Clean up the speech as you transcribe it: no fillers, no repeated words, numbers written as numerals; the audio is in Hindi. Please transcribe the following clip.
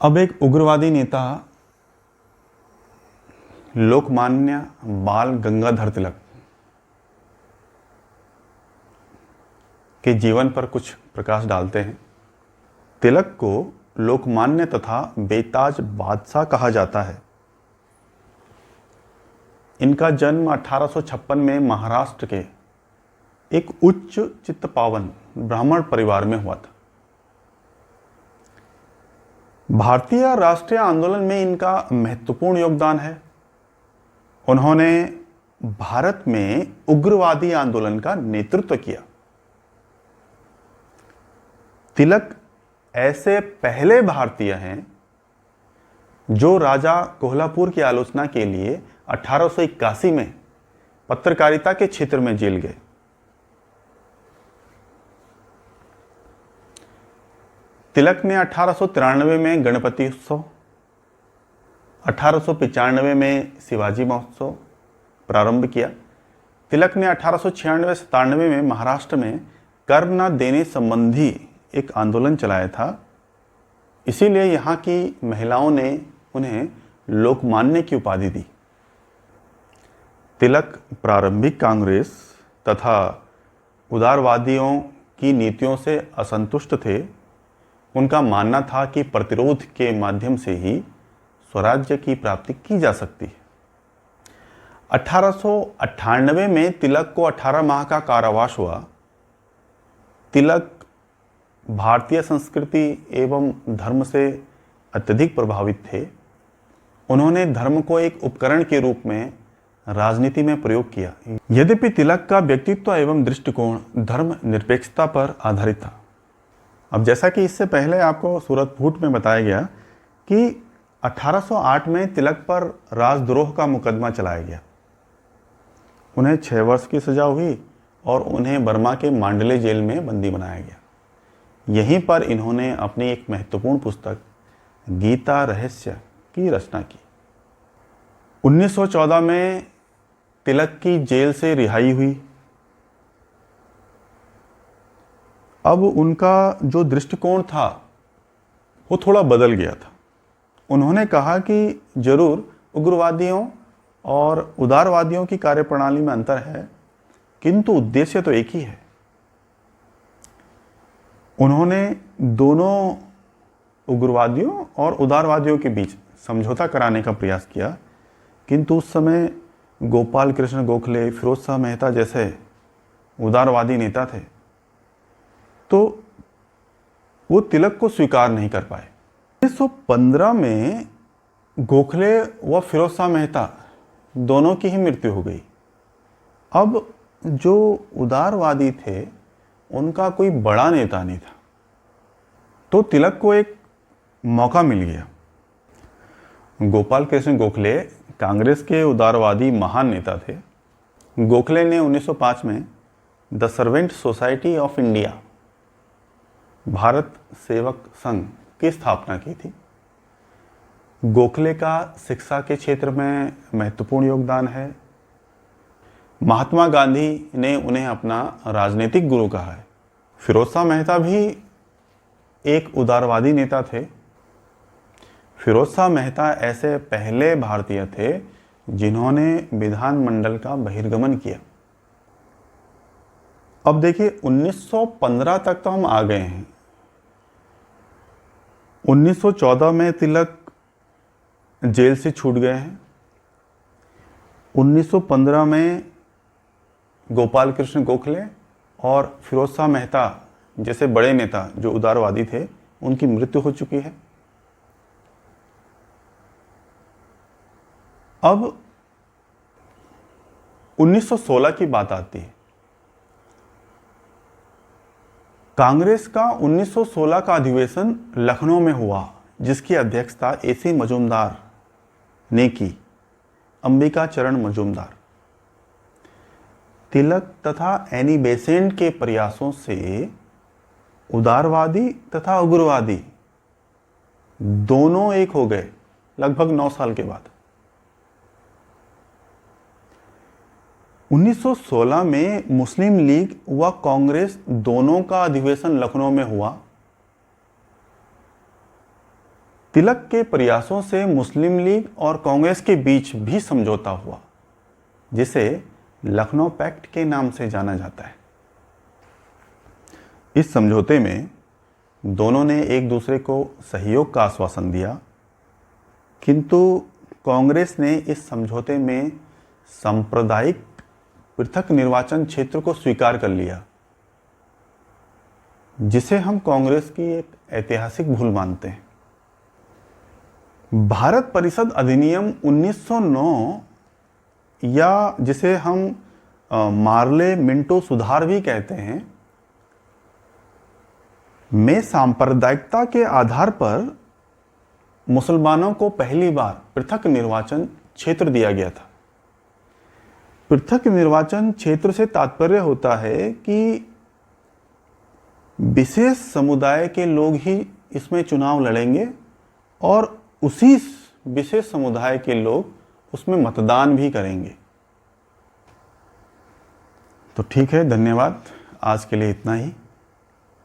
अब एक उग्रवादी नेता लोकमान्य बाल गंगाधर तिलक के जीवन पर कुछ प्रकाश डालते हैं। तिलक को लोकमान्य तथा बेताज बादशाह कहा जाता है। इनका जन्म 1856 में महाराष्ट्र के एक उच्च चित्तपावन ब्राह्मण परिवार में हुआ था। भारतीय राष्ट्रीय आंदोलन में इनका महत्वपूर्ण योगदान है। उन्होंने भारत में उग्रवादी आंदोलन का नेतृत्व किया। तिलक ऐसे पहले भारतीय हैं जो राजा कोल्हापुर की आलोचना के लिए 1881 में पत्रकारिता के क्षेत्र में जेल गए। तिलक ने 1893 में गणपति उत्सव, 1895 में शिवाजी महोत्सव प्रारंभ किया। तिलक ने 1896-97 में महाराष्ट्र में कर न देने संबंधी एक आंदोलन चलाया था। इसीलिए यहाँ की महिलाओं ने उन्हें लोकमान्य की उपाधि दी। तिलक प्रारंभिक कांग्रेस तथा उदारवादियों की नीतियों से असंतुष्ट थे। उनका मानना था कि प्रतिरोध के माध्यम से ही स्वराज्य की प्राप्ति की जा सकती है। 1898 में तिलक को 18 माह का कारावास हुआ। तिलक भारतीय संस्कृति एवं धर्म से अत्यधिक प्रभावित थे। उन्होंने धर्म को एक उपकरण के रूप में राजनीति में प्रयोग किया। यद्यपि तिलक का व्यक्तित्व एवं दृष्टिकोण धर्म निरपेक्षता पर आधारित था। अब जैसा कि इससे पहले आपको सूरजपूट में बताया गया कि 1808 में तिलक पर राजद्रोह का मुकदमा चलाया गया। उन्हें 6 वर्ष की सजा हुई और उन्हें बर्मा के मांडले जेल में बंदी बनाया गया। यहीं पर इन्होंने अपनी एक महत्वपूर्ण पुस्तक गीता रहस्य की रचना की। 1914 में तिलक की जेल से रिहाई हुई। अब उनका जो दृष्टिकोण था वो थोड़ा बदल गया था। उन्होंने कहा कि जरूर उग्रवादियों और उदारवादियों की कार्यप्रणाली में अंतर है, किंतु उद्देश्य तो एक ही है। उन्होंने दोनों उग्रवादियों और उदारवादियों के बीच समझौता कराने का प्रयास किया, किंतु उस समय गोपाल कृष्ण गोखले, फिरोज शाह मेहता जैसे उदारवादी नेता थे, तो वो तिलक को स्वीकार नहीं कर पाए। 1915 में गोखले व फिरोज शाह मेहता दोनों की ही मृत्यु हो गई। अब जो उदारवादी थे उनका कोई बड़ा नेता नहीं था, तो तिलक को एक मौका मिल गया। गोपाल कृष्ण गोखले कांग्रेस के उदारवादी महान नेता थे। गोखले ने 1905 में the servant society of India, Bharat Sevak Sangh की स्थापना की थी। गोखले का शिक्षा के क्षेत्र में महत्वपूर्ण योगदान है। महात्मा गांधी ने उन्हें अपना राजनीतिक गुरु कहा है। फिरोज शाह मेहता भी एक उदारवादी नेता थे। फिरोज शाह मेहता ऐसे पहले भारतीय थे जिन्होंने विधानमंडल का बहिर्गमन किया। अब देखिए 1915 तक तो हम आ गए हैं। 1914 में तिलक जेल से छूट गए हैं। 1915 में गोपाल कृष्ण गोखले और फिरोज शाह मेहता जैसे बड़े नेता जो उदारवादी थे, उनकी मृत्यु हो चुकी है। अब 1916 की बात आती है। कांग्रेस का 1916 का अधिवेशन लखनऊ में हुआ, जिसकी अध्यक्षता AC मजूमदार ने की, अंबिका चरण मजूमदार। तिलक तथा एनी बेसेंट के प्रयासों से उदारवादी तथा उग्रवादी दोनों एक हो गए लगभग 9 साल के बाद। 1916 में मुस्लिम लीग व कांग्रेस दोनों का अधिवेशन लखनऊ में हुआ। तिलक के प्रयासों से मुस्लिम लीग और कांग्रेस के बीच भी समझौता हुआ, जिसे लखनऊ पैक्ट के नाम से जाना जाता है। इस समझौते में दोनों ने एक दूसरे को सहयोग का आश्वासन दिया, किंतु कांग्रेस ने इस समझौते में सांप्रदायिक पृथक निर्वाचन क्षेत्र को स्वीकार कर लिया, जिसे हम कांग्रेस की एक ऐतिहासिक भूल मानते हैं। भारत परिषद अधिनियम 1909 या जिसे हम मार्ले मिंटो सुधार भी कहते हैं, में सांप्रदायिकता के आधार पर मुसलमानों को पहली बार पृथक निर्वाचन क्षेत्र दिया गया था। पृथक निर्वाचन क्षेत्र से तात्पर्य होता है कि विशेष समुदाय के लोग ही इसमें चुनाव लड़ेंगे और उसी विशेष समुदाय के लोग उसमें मतदान भी करेंगे। तो ठीक है, धन्यवाद। आज के लिए इतना ही।